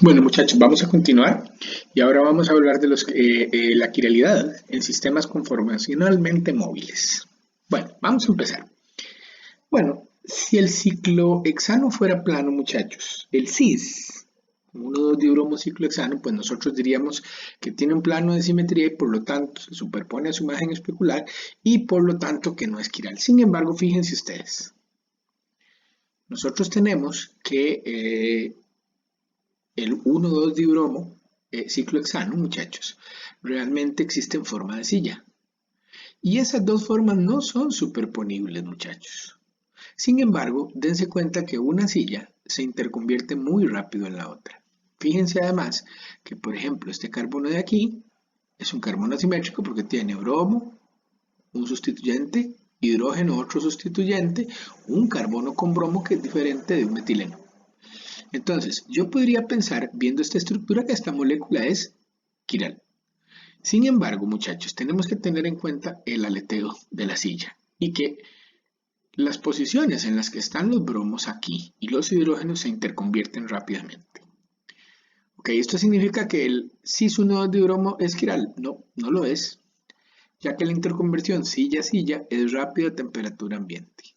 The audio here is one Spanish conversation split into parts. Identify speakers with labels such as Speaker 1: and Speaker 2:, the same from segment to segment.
Speaker 1: Bueno, muchachos, vamos a continuar y ahora vamos a hablar de la quiralidad en sistemas conformacionalmente móviles. Bueno, vamos a empezar. Bueno, si el ciclohexano fuera plano, muchachos, el cis, como 1,2 ciclohexano, pues nosotros diríamos que tiene un plano de simetría y por lo tanto se superpone a su imagen especular y por lo tanto que no es quiral. Sin embargo, fíjense ustedes, nosotros tenemos que el 1,2 ciclohexano, muchachos, realmente existe en forma de silla. Y esas dos formas no son superponibles, muchachos. Sin embargo, dense cuenta que una silla se interconvierte muy rápido en la otra. Fíjense además que, por ejemplo, este carbono de aquí es un carbono asimétrico porque tiene bromo, un sustituyente, hidrógeno, otro sustituyente, un carbono con bromo que es diferente de un metileno. Entonces, yo podría pensar, viendo esta estructura, que esta molécula es quiral. Sin embargo, muchachos, tenemos que tener en cuenta el aleteo de la silla y que las posiciones en las que están los bromos aquí y los hidrógenos se interconvierten rápidamente. Ok, esto significa que el cis 1,2 dibromo es quiral. No, no lo es, ya que la interconversión silla-silla es rápida a temperatura ambiente.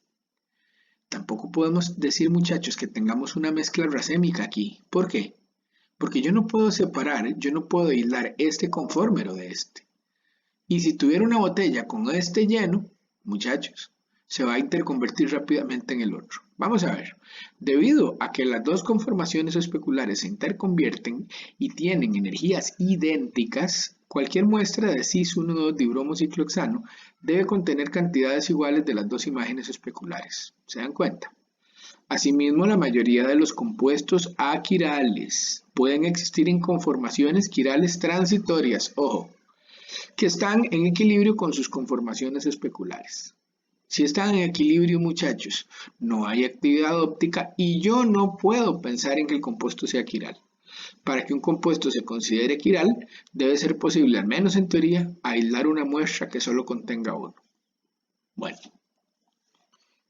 Speaker 1: Tampoco podemos decir, muchachos, que tengamos una mezcla racémica aquí. ¿Por qué? Porque yo no puedo separar, yo no puedo aislar este confórmero de este. Y si tuviera una botella con este lleno, muchachos, se va a interconvertir rápidamente en el otro. Vamos a ver, debido a que las dos conformaciones especulares se interconvierten y tienen energías idénticas, cualquier muestra de cis 1,2 dibromociclohexano debe contener cantidades iguales de las dos imágenes especulares. ¿Se dan cuenta? Asimismo, la mayoría de los compuestos aquirales pueden existir en conformaciones quirales transitorias, ojo, que están en equilibrio con sus conformaciones especulares. Si están en equilibrio, muchachos, no hay actividad óptica y yo no puedo pensar en que el compuesto sea quiral. Para que un compuesto se considere quiral, debe ser posible, al menos en teoría, aislar una muestra que solo contenga uno. Bueno,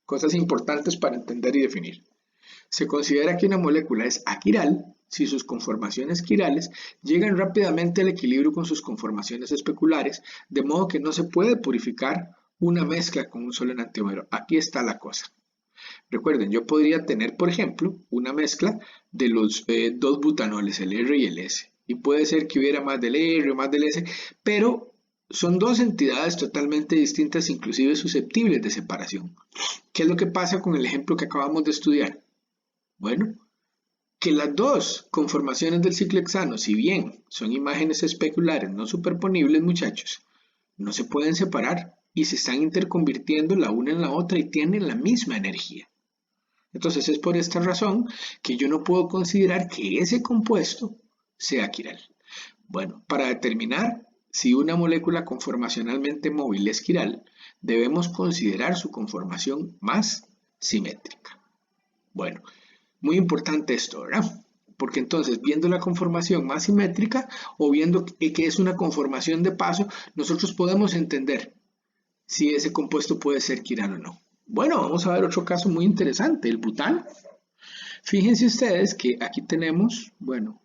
Speaker 1: cosas importantes para entender y definir. Se considera que una molécula es aquiral si sus conformaciones quirales llegan rápidamente al equilibrio con sus conformaciones especulares, de modo que no se puede purificar una mezcla con un solo enantiómero. Aquí está la cosa. Recuerden, yo podría tener, por ejemplo, una mezcla de los dos butanoles, el R y el S. Y puede ser que hubiera más del R o más del S, pero son dos entidades totalmente distintas, inclusive susceptibles de separación. ¿Qué es lo que pasa con el ejemplo que acabamos de estudiar? Bueno, que las dos conformaciones del ciclohexano, si bien son imágenes especulares no superponibles, muchachos, no se pueden separar y se están interconvirtiendo la una en la otra y tienen la misma energía. Entonces es por esta razón que yo no puedo considerar que ese compuesto sea quiral. Bueno, para determinar si una molécula conformacionalmente móvil es quiral, debemos considerar su conformación más simétrica. Bueno, muy importante esto, ¿verdad? Porque entonces, viendo la conformación más simétrica o viendo que es una conformación de paso, nosotros podemos entender si ese compuesto puede ser quiral o no. Bueno, vamos a ver otro caso muy interesante, el butano. Fíjense ustedes que aquí tenemos, bueno,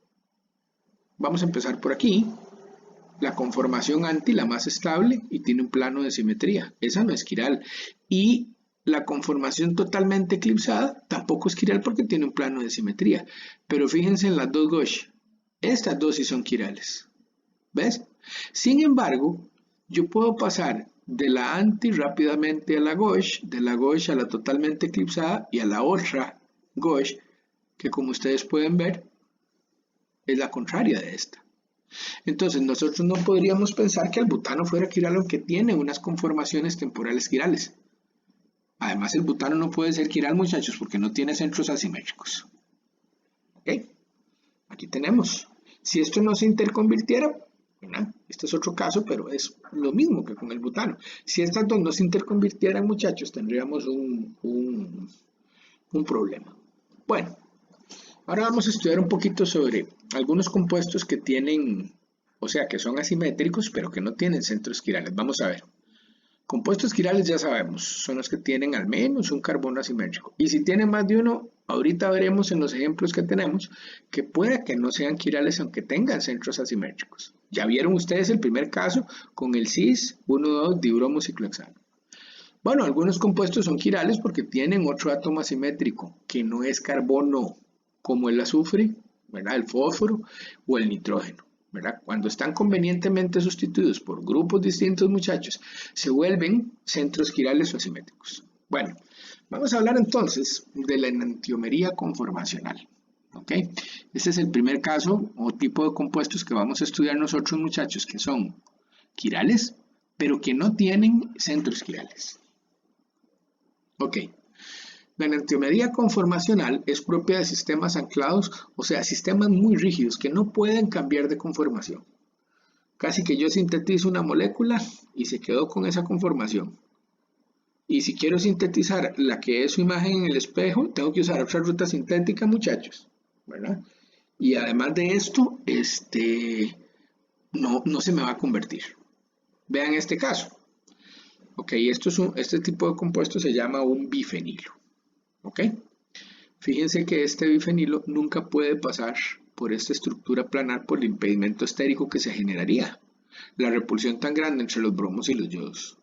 Speaker 1: vamos a empezar por aquí, la conformación anti, la más estable, y tiene un plano de simetría. Esa no es quiral. Y la conformación totalmente eclipsada tampoco es quiral porque tiene un plano de simetría. Pero fíjense en las dos gauche. Estas dos sí son quirales. ¿Ves? Sin embargo, yo puedo pasar de la anti rápidamente a la gauche, de la gauche a la totalmente eclipsada y a la otra gauche, que como ustedes pueden ver, es la contraria de esta. Entonces, nosotros no podríamos pensar que el butano fuera quiral aunque tiene unas conformaciones temporales quirales. Además, el butano no puede ser quiral, muchachos, porque no tiene centros asimétricos. ¿Ok? Aquí tenemos. Si esto no se interconvirtiera, ¿verdad? Este es otro caso, pero es lo mismo que con el butano. Si estas dos no se interconvirtieran, muchachos, tendríamos un problema. Bueno, ahora vamos a estudiar un poquito sobre algunos compuestos que tienen, o sea, que son asimétricos, pero que no tienen centros quirales. Vamos a ver. Compuestos quirales ya sabemos, son los que tienen al menos un carbono asimétrico. Y si tienen más de uno, Ahorita veremos en los ejemplos que tenemos que puede que no sean quirales aunque tengan centros asimétricos. Ya vieron ustedes el primer caso con el cis 1,2-dibromociclohexano. Bueno, algunos compuestos son quirales porque tienen otro átomo asimétrico que no es carbono, como el azufre, ¿verdad? El fósforo o el nitrógeno, ¿verdad? Cuando están convenientemente sustituidos por grupos distintos, muchachos, se vuelven centros quirales o asimétricos. Bueno, vamos a hablar entonces de la enantiomería conformacional. ¿Ok? Este es el primer caso o tipo de compuestos que vamos a estudiar nosotros, muchachos, que son quirales, pero que no tienen centros quirales. Ok, la enantiomería conformacional es propia de sistemas anclados, o sea, sistemas muy rígidos que no pueden cambiar de conformación. Casi que yo sintetizo una molécula y se quedó con esa conformación. Y si quiero sintetizar la que es su imagen en el espejo, tengo que usar otra ruta sintética, muchachos, ¿verdad? Y además de esto, no se me va a convertir. Vean este caso. Ok, este tipo de compuesto se llama un bifenilo. Ok, fíjense que este bifenilo nunca puede pasar por esta estructura planar por el impedimento estérico que se generaría, la repulsión tan grande entre los bromos y los yodos.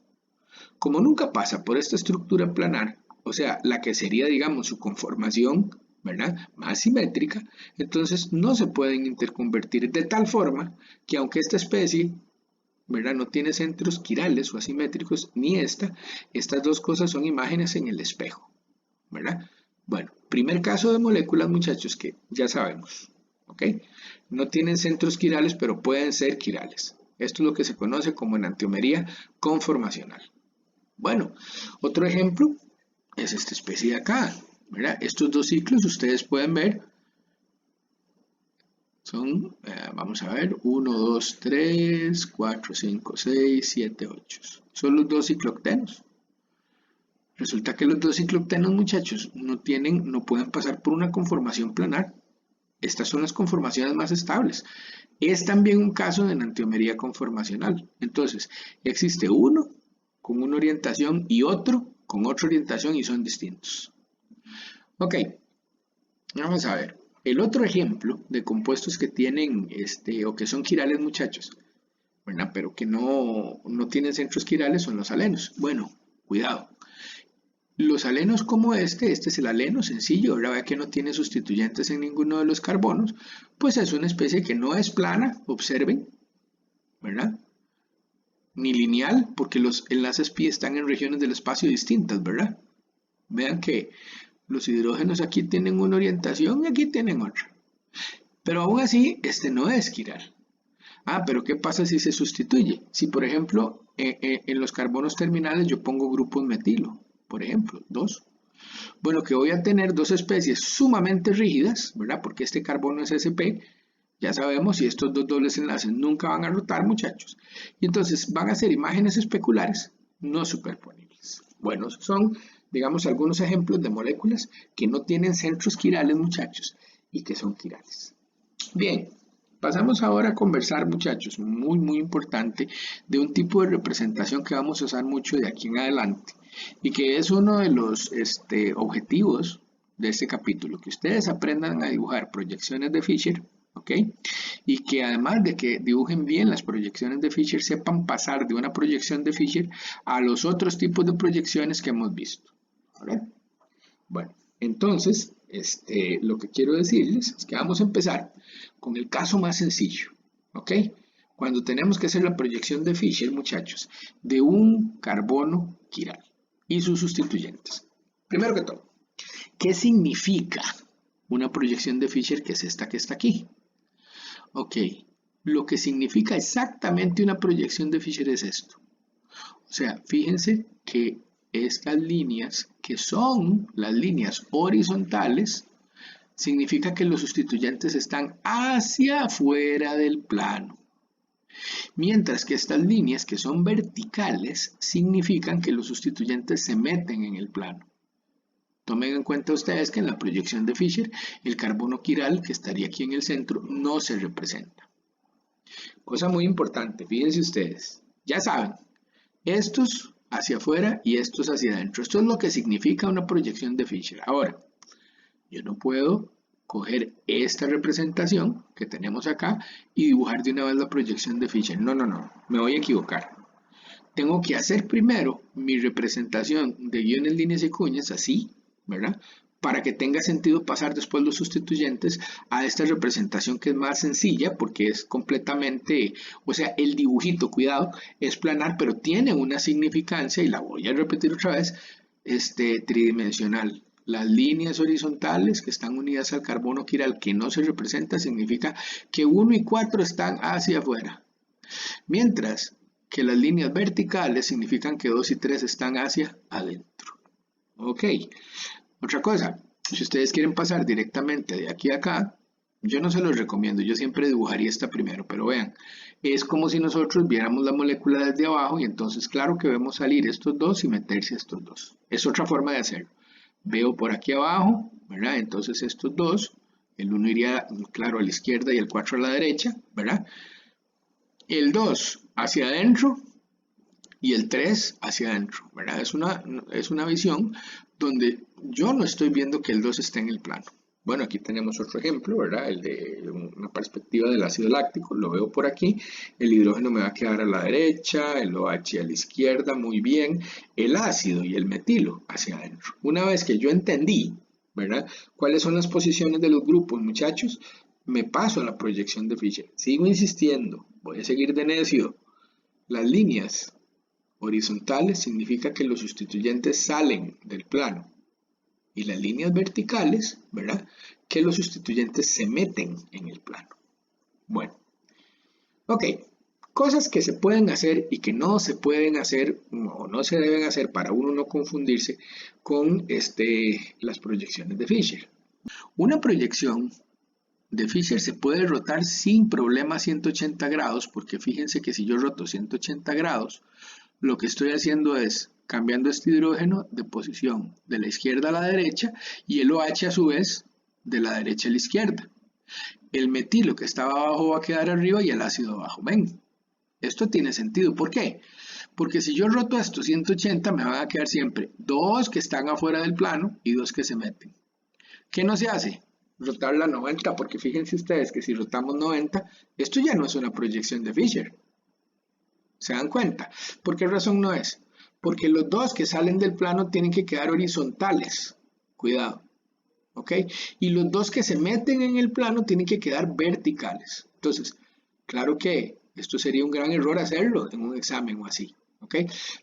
Speaker 1: Como nunca pasa por esta estructura planar, o sea, la que sería, digamos, su conformación, ¿verdad?, más simétrica, entonces no se pueden interconvertir de tal forma que aunque esta especie, ¿verdad?, no tiene centros quirales o asimétricos, ni estas dos cosas son imágenes en el espejo, ¿verdad? Bueno, primer caso de moléculas, muchachos, que ya sabemos, ¿ok? No tienen centros quirales, pero pueden ser quirales. Esto es lo que se conoce como enantiomería conformacional. Bueno, otro ejemplo es esta especie de acá, ¿verdad? Estos dos ciclos ustedes pueden ver son, vamos a ver, 1, 2, 3, 4, 5, 6, 7, 8. Son los dos ciclooctenos. Resulta que los dos ciclooctenos, muchachos, no pueden pasar por una conformación planar. Estas son las conformaciones más estables. Es también un caso de enantiomería conformacional. Entonces, existe uno con una orientación y otro con otra orientación y son distintos. Ok, vamos a ver. El otro ejemplo de compuestos que tienen, o que son quirales, muchachos, ¿verdad?, pero que no tienen centros quirales son los alenos. Bueno, cuidado. Los alenos como este es el aleno sencillo, ahora ve que no tiene sustituyentes en ninguno de los carbonos, pues es una especie que no es plana, observen, ¿verdad? Ni lineal, porque los enlaces pi están en regiones del espacio distintas, ¿verdad? Vean que los hidrógenos aquí tienen una orientación y aquí tienen otra. Pero aún así, este no es quiral. Ah, pero ¿qué pasa si se sustituye? Si, por ejemplo, en los carbonos terminales yo pongo grupos metilo, por ejemplo, 2. Bueno, que voy a tener dos especies sumamente rígidas, ¿verdad? Porque este carbono es sp, ya sabemos, y estos dos dobles enlaces nunca van a rotar, muchachos. Y entonces van a ser imágenes especulares no superponibles. Bueno, son, digamos, algunos ejemplos de moléculas que no tienen centros quirales, muchachos, y que son quirales. Bien, pasamos ahora a conversar, muchachos, muy importante, de un tipo de representación que vamos a usar mucho de aquí en adelante y que es uno de los objetivos de este capítulo, que ustedes aprendan a dibujar proyecciones de Fisher, ¿ok? Y que además de que dibujen bien las proyecciones de Fisher, sepan pasar de una proyección de Fisher a los otros tipos de proyecciones que hemos visto, ¿vale? Bueno, entonces, lo que quiero decirles es que vamos a empezar con el caso más sencillo, ¿ok? Cuando tenemos que hacer la proyección de Fisher, muchachos, de un carbono quiral y sus sustituyentes. Primero que todo, ¿qué significa una proyección de Fisher que es esta que está aquí? Ok, lo que significa exactamente una proyección de Fisher es esto. O sea, fíjense que estas líneas, que son las líneas horizontales, significa que los sustituyentes están hacia afuera del plano. Mientras que estas líneas, que son verticales, significan que los sustituyentes se meten en el plano. Tomen en cuenta ustedes que en la proyección de Fisher, el carbono quiral, que estaría aquí en el centro, no se representa. Cosa muy importante, fíjense ustedes, ya saben, estos hacia afuera y estos hacia adentro. Esto es lo que significa una proyección de Fisher. Ahora, Yo no puedo coger esta representación que tenemos acá y dibujar de una vez la proyección de Fisher. No, no, no, me voy a equivocar. Tengo que hacer primero mi representación de guiones, líneas y cuñas, así, ¿verdad? Para que tenga sentido pasar después los sustituyentes a esta representación que es más sencilla porque es completamente, o sea, el dibujito, cuidado, es planar, pero tiene una significancia, y la voy a repetir otra vez, tridimensional. Las líneas horizontales que están unidas al carbono quiral que no se representa significa que 1 y 4 están hacia afuera. Mientras que las líneas verticales significan que 2 y 3 están hacia adentro. Ok, otra cosa, si ustedes quieren pasar directamente de aquí a acá, yo no se los recomiendo, yo siempre dibujaría esta primero, pero vean, es como si nosotros viéramos la molécula desde abajo y entonces claro que vemos salir estos dos y meterse estos dos. Es otra forma de hacerlo. Veo por aquí abajo, ¿verdad? Entonces estos dos, el 1 iría, claro, a la izquierda y el 4 a la derecha, ¿verdad? El 2 hacia adentro y el 3 hacia adentro, ¿verdad? Es una visión donde yo no estoy viendo que el 2 esté en el plano. Bueno, aquí tenemos otro ejemplo, ¿verdad? El de una perspectiva del ácido láctico, lo veo por aquí, el hidrógeno me va a quedar a la derecha, el OH a la izquierda, muy bien, el ácido y el metilo hacia adentro. Una vez que yo entendí, ¿verdad? ¿Cuáles son las posiciones de los grupos, muchachos? Me paso a la proyección de Fisher. Sigo insistiendo, voy a seguir de necio. Las líneas horizontales significa que los sustituyentes salen del plano. Y las líneas verticales, ¿verdad? Que los sustituyentes se meten en el plano. Bueno, ok. Cosas que se pueden hacer y que no se pueden hacer o no se deben hacer para uno no confundirse con las proyecciones de Fisher. Una proyección de Fisher se puede rotar sin problema a 180 grados, porque fíjense que si yo roto 180 grados, lo que estoy haciendo es cambiando este hidrógeno de posición de la izquierda a la derecha y el OH a su vez de la derecha a la izquierda. El metilo que estaba abajo va a quedar arriba y el ácido abajo. Ven, esto tiene sentido. ¿Por qué? Porque si yo roto esto 180 me van a quedar siempre dos que están afuera del plano y dos que se meten. ¿Qué no se hace? Rotar la 90, porque fíjense ustedes que si rotamos 90, esto ya no es una proyección de Fisher. ¿Se dan cuenta? ¿Por qué razón no es? Porque los dos que salen del plano tienen que quedar horizontales. Cuidado. ¿Ok? Y los dos que se meten en el plano tienen que quedar verticales. Entonces, claro que esto sería un gran error hacerlo en un examen o así. ¿Ok?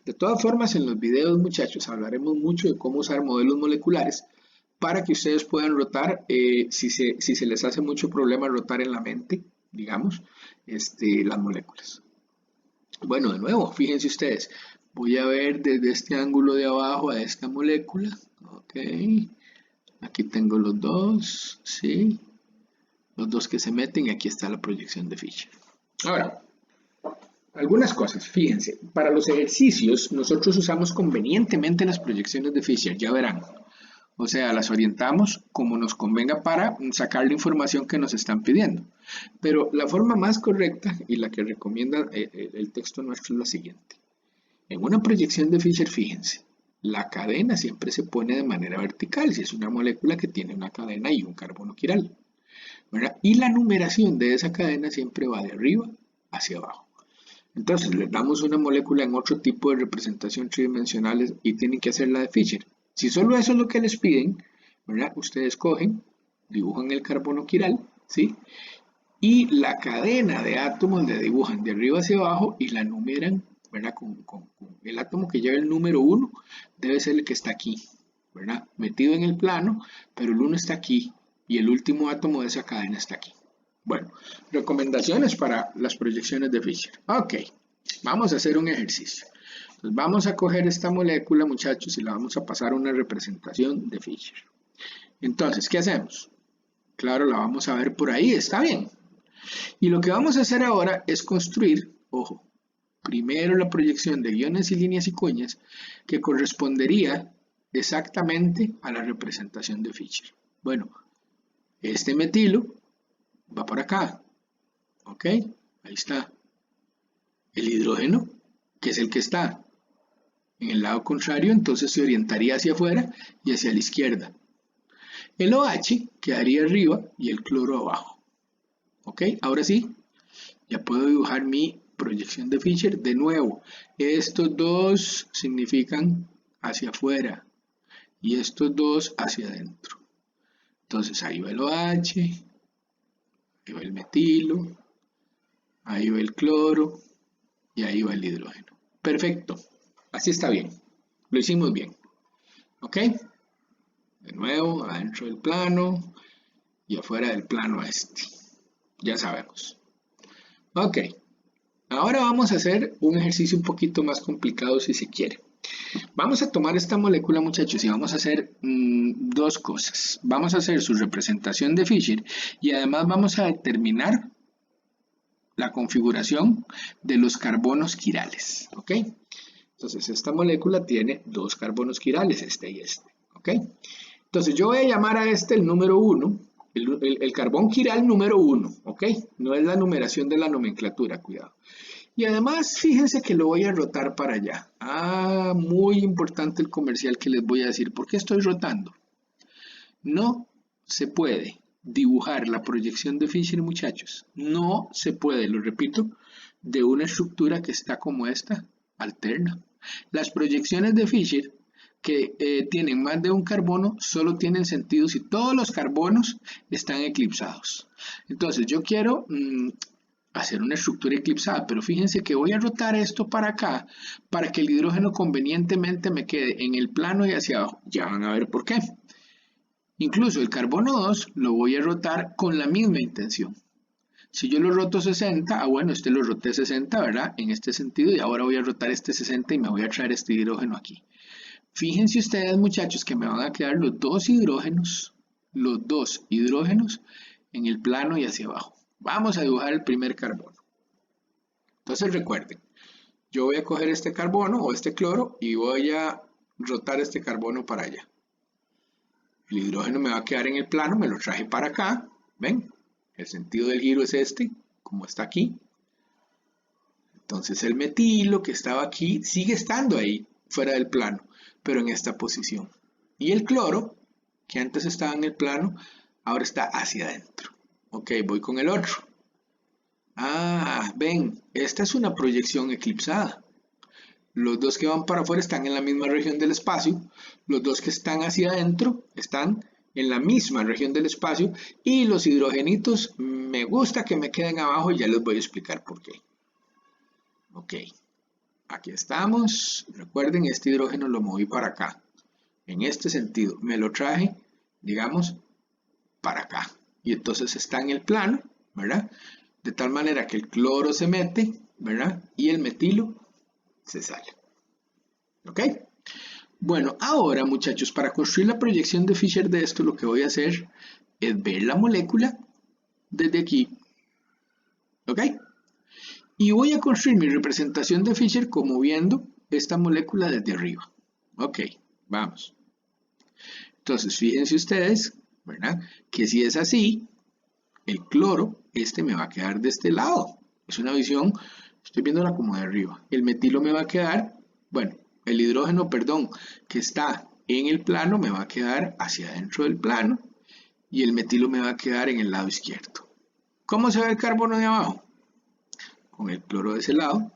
Speaker 1: De todas formas, en los videos, muchachos, hablaremos mucho de cómo usar modelos moleculares para que ustedes puedan rotar, si se les hace mucho problema rotar en la mente, digamos, las moléculas. Bueno, de nuevo, fíjense ustedes, voy a ver desde este ángulo de abajo a esta molécula, ok, aquí tengo los dos, sí, los dos que se meten y aquí está la proyección de Fisher. Ahora, algunas cosas, fíjense, para los ejercicios nosotros usamos convenientemente las proyecciones de Fisher, ya verán. O sea, las orientamos como nos convenga para sacar la información que nos están pidiendo. Pero la forma más correcta y la que recomienda el texto nuestro es la siguiente. En una proyección de Fisher, fíjense, la cadena siempre se pone de manera vertical, si es una molécula que tiene una cadena y un carbono quiral, ¿verdad? Y la numeración de esa cadena siempre va de arriba hacia abajo. Entonces, les damos una molécula en otro tipo de representación tridimensional y tienen que hacer la de Fisher. Si solo eso es lo que les piden, ¿verdad? Ustedes cogen, dibujan el carbono quiral, ¿sí? Y la cadena de átomos la dibujan de arriba hacia abajo y la numeran, ¿verdad? Con el átomo que lleva el número 1 debe ser el que está aquí, ¿verdad? Metido en el plano, pero el 1 está aquí y el último átomo de esa cadena está aquí. Bueno, recomendaciones para las proyecciones de Fisher. Ok, vamos a hacer un ejercicio. Entonces vamos a coger esta molécula, muchachos, y la vamos a pasar a una representación de Fisher. Entonces, ¿qué hacemos? Claro, la vamos a ver por ahí, está bien. Y lo que vamos a hacer ahora es construir, ojo, primero la proyección de guiones y líneas y cuñas que correspondería exactamente a la representación de Fisher. Bueno, este metilo va por acá, ¿ok? Ahí está. El hidrógeno, que es el que está en el lado contrario, entonces se orientaría hacia afuera y hacia la izquierda. El OH quedaría arriba y el cloro abajo. ¿Ok? Ahora sí, ya puedo dibujar mi proyección de Fisher. De nuevo, estos dos significan hacia afuera y estos dos hacia adentro. Entonces ahí va el OH, ahí va el metilo, ahí va el cloro y ahí va el hidrógeno. Perfecto, así está bien, lo hicimos bien. ¿Ok? De nuevo, adentro del plano y afuera del plano este. Ya sabemos. Ok, ahora vamos a hacer un ejercicio un poquito más complicado si se quiere. Vamos a tomar esta molécula, muchachos, y vamos a hacer dos cosas. Vamos a hacer su representación de Fisher y además vamos a determinar la configuración de los carbonos quirales. ¿Ok? Entonces, esta molécula tiene dos carbonos quirales, este y este. ¿Ok? Entonces, yo voy a llamar a este el número 1, el carbón quiral número 1. ¿Ok? No es la numeración de la nomenclatura, cuidado. Y además, fíjense que lo voy a rotar para allá. Ah, muy importante el comercial que les voy a decir. ¿Por qué estoy rotando? No se puede dibujar la proyección de Fisher, muchachos. No se puede, lo repito, de una estructura que está como esta, alterna. Las proyecciones de Fisher que tienen más de un carbono solo tienen sentido si todos los carbonos están eclipsados. Entonces, yo quiero hacer una estructura eclipsada, pero fíjense que voy a rotar esto para acá para que el hidrógeno convenientemente me quede en el plano y hacia abajo. Ya van a ver por qué. Incluso el carbono 2 lo voy a rotar con la misma intención. Si yo lo roto 60, bueno, este lo roté 60, ¿verdad? En este sentido, y ahora voy a rotar este 60 y me voy a traer este hidrógeno aquí. Fíjense ustedes, muchachos, que me van a quedar los dos hidrógenos en el plano y hacia abajo. Vamos a dibujar el primer carbono. Entonces recuerden, yo voy a coger este carbono o este cloro y voy a rotar este carbono para allá. El hidrógeno me va a quedar en el plano, me lo traje para acá, ¿ven? El sentido del giro es este, como está aquí. Entonces el metilo que estaba aquí sigue estando ahí, fuera del plano, pero en esta posición. Y el cloro, que antes estaba en el plano, ahora está hacia adentro. Ok, voy con el otro. Ah, ven, esta es una proyección eclipsada. Los dos que van para afuera están en la misma región del espacio, los dos que están hacia adentro están en la misma región del espacio y los hidrogenitos me gusta que me queden abajo y ya les voy a explicar por qué. Ok, aquí estamos. Recuerden, este hidrógeno lo moví para acá. En este sentido, me lo traje, digamos, para acá. Y entonces está en el plano, ¿verdad? De tal manera que el cloro se mete, ¿verdad? Y el metilo se sale. ¿Ok? Bueno, ahora muchachos, para construir la proyección de Fisher de esto, lo que voy a hacer es ver la molécula desde aquí. ¿Ok? Y voy a construir mi representación de Fisher como viendo esta molécula desde arriba. Ok, vamos. Entonces, fíjense ustedes, ¿verdad? Que si es así, el cloro, este me va a quedar de este lado. Es una visión, estoy viéndola como de arriba. El metilo me va a quedar, bueno, el hidrógeno, perdón, que está en el plano me va a quedar hacia adentro del plano y el metilo me va a quedar en el lado izquierdo. ¿Cómo se ve el carbono de abajo? Con el cloro de ese lado,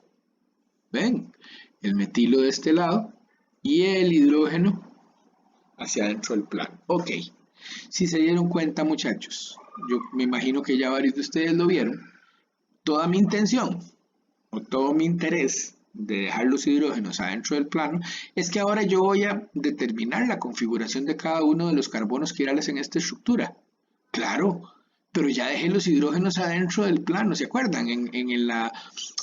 Speaker 1: ven, el metilo de este lado y el hidrógeno hacia adentro del plano. Ok, si se dieron cuenta, muchachos, yo me imagino que ya varios de ustedes lo vieron, toda mi intención o todo mi interés de dejar los hidrógenos adentro del plano es que ahora yo voy a determinar la configuración de cada uno de los carbonos quirales en esta estructura. Claro, pero ya dejé los hidrógenos adentro del plano, ¿se acuerdan?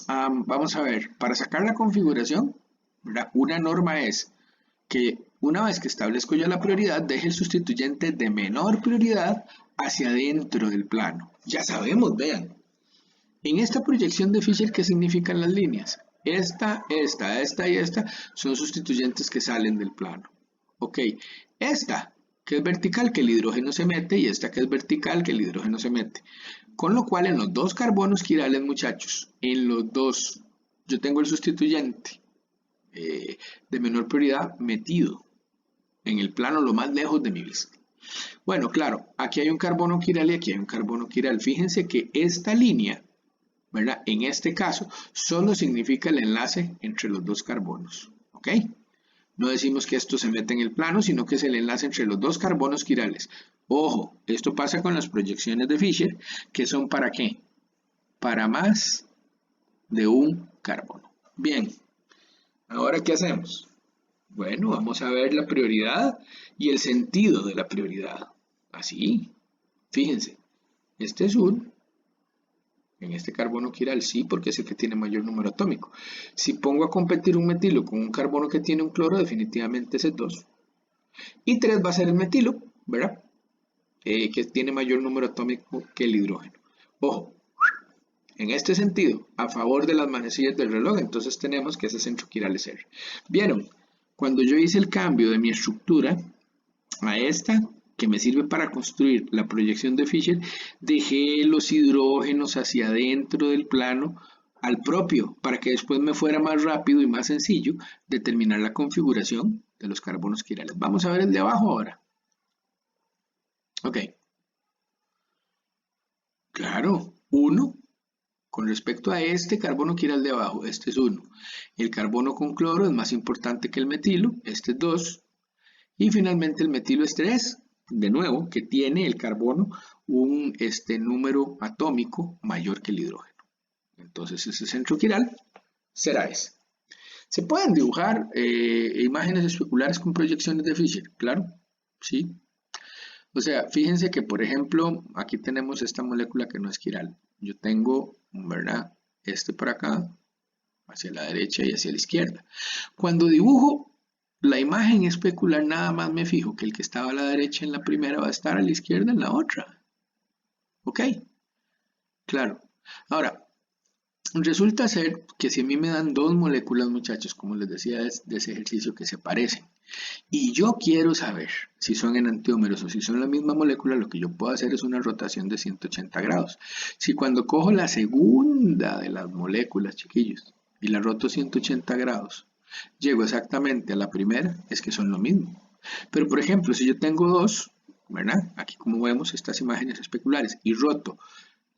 Speaker 1: Vamos a ver, para sacar la configuración, ¿verdad? Una norma es que una vez que establezco ya la prioridad, deje el sustituyente de menor prioridad hacia adentro del plano. Ya sabemos, vean. En esta proyección de Fisher, ¿qué significan las líneas? Esta y esta son sustituyentes que salen del plano. Ok, esta que es vertical, que el hidrógeno se mete, y esta que es vertical, que el hidrógeno se mete. Con lo cual, en los dos carbonos quirales, muchachos, en los dos, yo tengo el sustituyente de menor prioridad metido en el plano lo más lejos de mi vista. Bueno, claro, aquí hay un carbono quiral y aquí hay un carbono quiral. Fíjense que esta línea, ¿verdad? En este caso, solo significa el enlace entre los dos carbonos, ¿ok? No decimos que esto se mete en el plano, sino que es el enlace entre los dos carbonos quirales. Ojo, esto pasa con las proyecciones de Fischer, que son ¿para qué? Para más de un carbono. Bien, ahora ¿qué hacemos? Bueno, vamos a ver la prioridad y el sentido de la prioridad. Así, fíjense, este es un, en este carbono quiral sí, porque es el que tiene mayor número atómico. Si pongo a competir un metilo con un carbono que tiene un cloro, definitivamente ese es 2. Y 3 va a ser el metilo, ¿verdad? Que tiene mayor número atómico que el hidrógeno. Ojo, en este sentido, a favor de las manecillas del reloj, entonces tenemos que ese centro quiral es R. ¿Vieron? Cuando yo hice el cambio de mi estructura a esta, que me sirve para construir la proyección de Fischer, dejé los hidrógenos hacia adentro del plano al propio, para que después me fuera más rápido y más sencillo determinar la configuración de los carbonos quirales. Vamos a ver el de abajo ahora. Ok. Claro, 1 con respecto a este carbono quiral de abajo, este es 1. El carbono con cloro es más importante que el metilo, este es 2. Y finalmente el metilo es 3, de nuevo, que tiene el carbono un número atómico mayor que el hidrógeno. Entonces ese centro quiral será ese. ¿Se pueden dibujar imágenes especulares con proyecciones de Fischer? Claro, sí. O sea, fíjense que, por ejemplo, aquí tenemos esta molécula que no es quiral. Yo tengo, ¿verdad? Este por acá, hacia la derecha y hacia la izquierda. Cuando dibujo la imagen especular, nada más me fijo que el que estaba a la derecha en la primera va a estar a la izquierda en la otra. ¿Ok? Claro. Ahora, resulta ser que si a mí me dan dos moléculas, muchachos, como les decía de ese ejercicio, que se parecen, y yo quiero saber si son enantiómeros o si son la misma molécula, lo que yo puedo hacer es una rotación de 180 grados. Si cuando cojo la segunda de las moléculas, chiquillos, y la roto 180 grados, llego exactamente a la primera, es que son lo mismo. Pero por ejemplo, si yo tengo dos, ¿verdad? Aquí como vemos estas imágenes especulares, y roto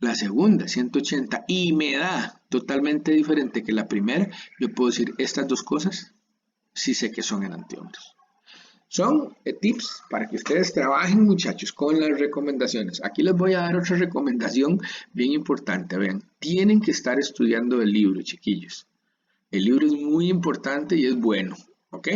Speaker 1: la segunda 180 y me da totalmente diferente que la primera, yo puedo decir estas dos cosas sí sé que son enantiómeros. Son tips para que ustedes trabajen, muchachos, con las recomendaciones. Aquí les voy a dar otra recomendación bien importante. Vean, tienen que estar estudiando el libro, chiquillos. El libro es muy importante y es bueno, ¿ok?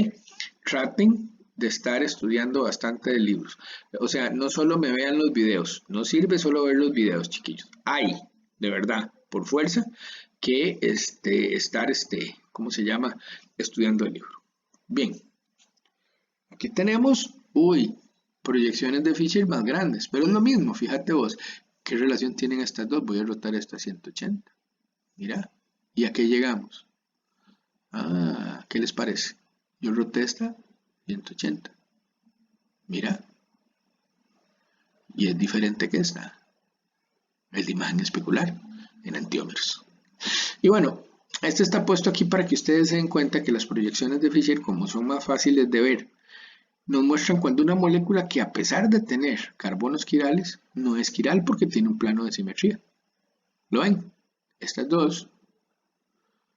Speaker 1: Traten de estar estudiando bastante de libros. O sea, no solo me vean los videos, no sirve solo ver los videos, chiquillos. Hay, de verdad, por fuerza, que estar, ¿cómo se llama? Estudiando el libro. Bien, aquí tenemos, proyecciones de Fischer más grandes, pero es lo mismo, fíjate vos, ¿qué relación tienen estas dos? Voy a rotar esta a 180, mira, ¿y a qué llegamos? Ah, ¿qué les parece? Yo roté esta 180, mira, y es diferente que esta, es de imagen especular, enantiómeros. Y bueno, este está puesto aquí para que ustedes se den cuenta que las proyecciones de Fischer, como son más fáciles de ver, nos muestran cuando una molécula que a pesar de tener carbonos quirales, no es quiral porque tiene un plano de simetría. ¿Lo ven? Estas dos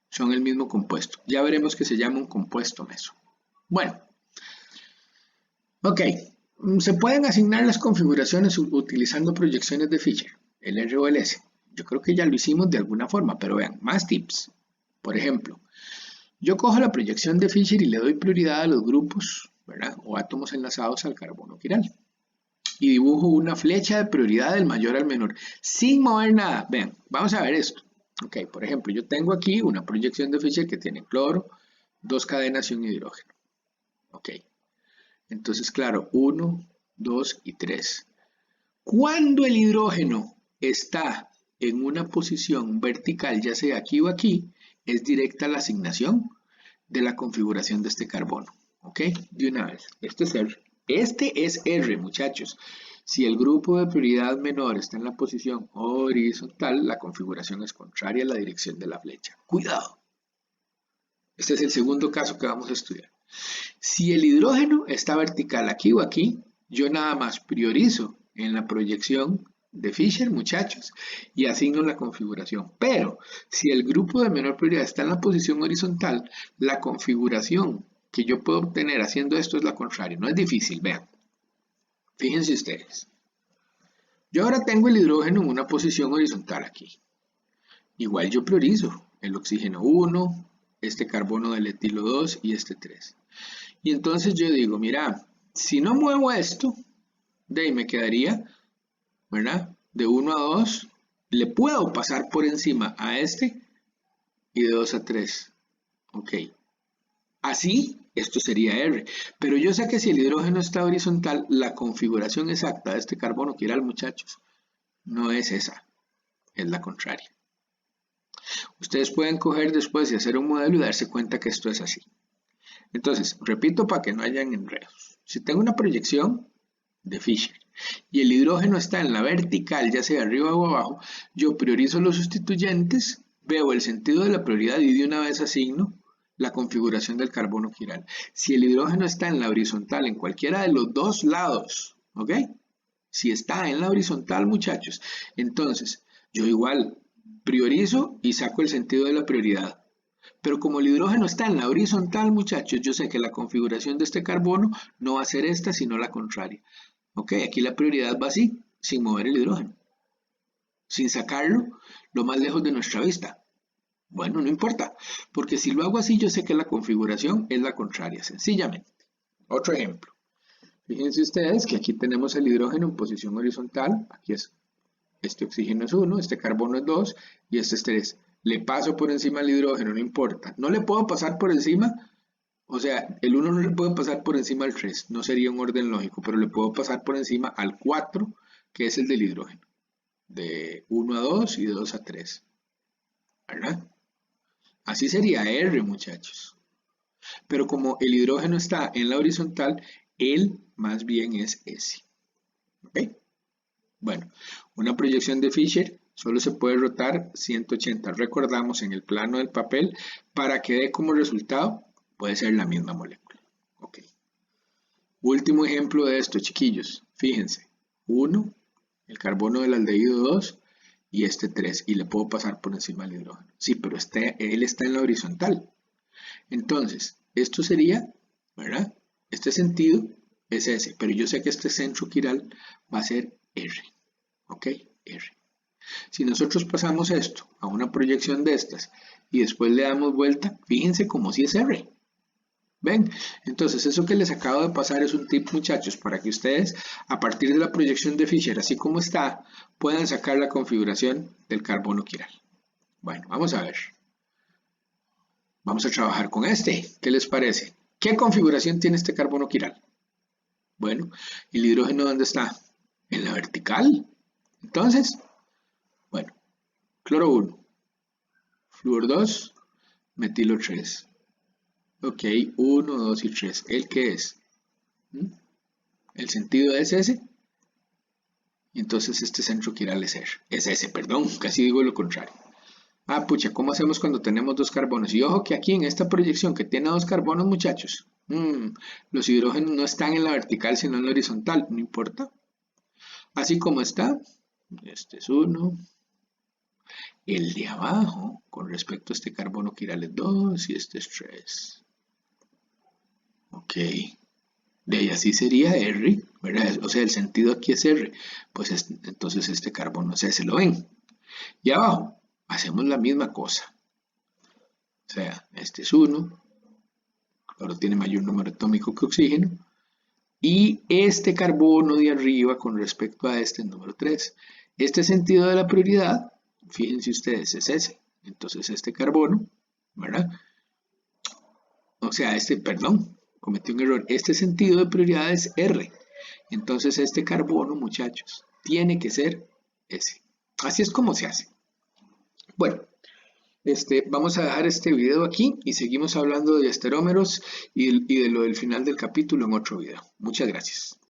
Speaker 1: son el mismo compuesto. Ya veremos que se llama un compuesto meso. Bueno, ok. Se pueden asignar las configuraciones utilizando proyecciones de Fischer, el R o el S. Yo creo que ya lo hicimos de alguna forma, pero vean, más tips. Por ejemplo, yo cojo la proyección de Fischer y le doy prioridad a los grupos, ¿verdad? O átomos enlazados al carbono quiral. Y dibujo una flecha de prioridad del mayor al menor, sin mover nada. Vean, vamos a ver esto. Ok, por ejemplo, yo tengo aquí una proyección de Fischer que tiene cloro, 2 cadenas y un hidrógeno. Ok, entonces claro, 1, 2 y 3. Cuando el hidrógeno está en una posición vertical, ya sea aquí o aquí, es directa la asignación de la configuración de este carbono. ¿Ok? De una vez. Este es R. Este es R, muchachos. Si el grupo de prioridad menor está en la posición horizontal, la configuración es contraria a la dirección de la flecha. ¡Cuidado! Este es el segundo caso que vamos a estudiar. Si el hidrógeno está vertical aquí o aquí, Yo nada más priorizo en la proyección de Fisher, muchachos, y asigno la configuración. Pero si el grupo de menor prioridad está en la posición horizontal, la configuración que yo puedo obtener haciendo esto es la contraria. No es difícil, vean. Fíjense ustedes. Yo ahora tengo el hidrógeno en una posición horizontal aquí. Igual yo priorizo el oxígeno 1, este carbono del etilo 2 y este 3. Y entonces yo digo, mira, si no muevo esto, de ahí me quedaría, ¿verdad? De 1 a 2, le puedo pasar por encima a este y de 2 a 3. Ok. Así, esto sería R. Pero yo sé que si el hidrógeno está horizontal, la configuración exacta de este carbono quiral, muchachos, no es esa, es la contraria. Ustedes pueden coger después y hacer un modelo y darse cuenta que esto es así. Entonces, repito para que no hayan enredos. Si tengo una proyección de Fisher y el hidrógeno está en la vertical, ya sea arriba o abajo, yo priorizo los sustituyentes, veo el sentido de la prioridad y de una vez asigno la configuración del carbono quiral. Si el hidrógeno está en la horizontal, en cualquiera de los dos lados, ¿ok? Si está en la horizontal, muchachos, entonces yo igual priorizo y saco el sentido de la prioridad. Pero como el hidrógeno está en la horizontal, muchachos, yo sé que la configuración de este carbono no va a ser esta, sino la contraria. Ok, aquí la prioridad va así, sin mover el hidrógeno, sin sacarlo lo más lejos de nuestra vista. Bueno, no importa, porque si lo hago así, yo sé que la configuración es la contraria, sencillamente. Otro ejemplo. Fíjense ustedes que aquí tenemos el hidrógeno en posición horizontal, aquí es, este oxígeno es 1, este carbono es 2 y este es 3. Le paso por encima al hidrógeno, no importa. No le puedo pasar por encima, o sea, el 1 no le puedo pasar por encima al 3, no sería un orden lógico, pero le puedo pasar por encima al 4, que es el del hidrógeno. De 1 a 2 y de 2 a 3. ¿Verdad? Así sería R, muchachos. Pero como el hidrógeno está en la horizontal, él más bien es S. ¿Ok? Bueno, una proyección de Fisher solo se puede rotar 180. Recordamos en el plano del papel, para que dé como resultado, puede ser la misma molécula. Ok. Último ejemplo de esto, chiquillos. Fíjense. 1, el carbono del aldehído 2 y este 3. Y le puedo pasar por encima del hidrógeno. Sí, pero él está en la horizontal. Entonces, esto sería, ¿verdad? Este sentido es ese, pero yo sé que este centro quiral va a ser R. ¿Ok? R. Si nosotros pasamos esto a una proyección de estas y después le damos vuelta, fíjense como si es R. ¿Ven? Entonces, eso que les acabo de pasar es un tip, muchachos, para que ustedes, a partir de la proyección de Fisher, así como está, puedan sacar la configuración del carbono quiral. Bueno, vamos a ver. Vamos a trabajar con este. ¿Qué les parece? ¿Qué configuración tiene este carbono quiral? Bueno, ¿el hidrógeno dónde está? En la vertical. Entonces, bueno, cloro 1, flúor 2, metilo 3. Ok, 1, 2 y 3. ¿El qué es? ¿El sentido es ese? Y entonces este centro quiral es ese, perdón, casi digo lo contrario. Ah, pucha, ¿cómo hacemos cuando tenemos dos carbonos? Y ojo que aquí en esta proyección que tiene dos carbonos, muchachos, los hidrógenos no están en la vertical, sino en la horizontal, no importa. Así como está, este es 1, el de abajo, con respecto a este carbono quiral es 2 y este es 3. Ok, de ahí así sería R, ¿verdad? O sea, el sentido aquí es R, pues entonces este carbono, o sea, se lo ven. Y abajo, hacemos la misma cosa. O sea, este es 1, cloro tiene mayor número atómico que oxígeno, y este carbono de arriba con respecto a este número 3. Este sentido de la prioridad, fíjense ustedes, es ese. Entonces este carbono, ¿verdad? O sea, perdón, cometí un error. Este sentido de prioridad es R. Entonces este carbono, muchachos, tiene que ser ese. Así es como se hace. Bueno, vamos a dejar este video aquí y seguimos hablando de esterómeros y de lo del final del capítulo en otro video. Muchas gracias.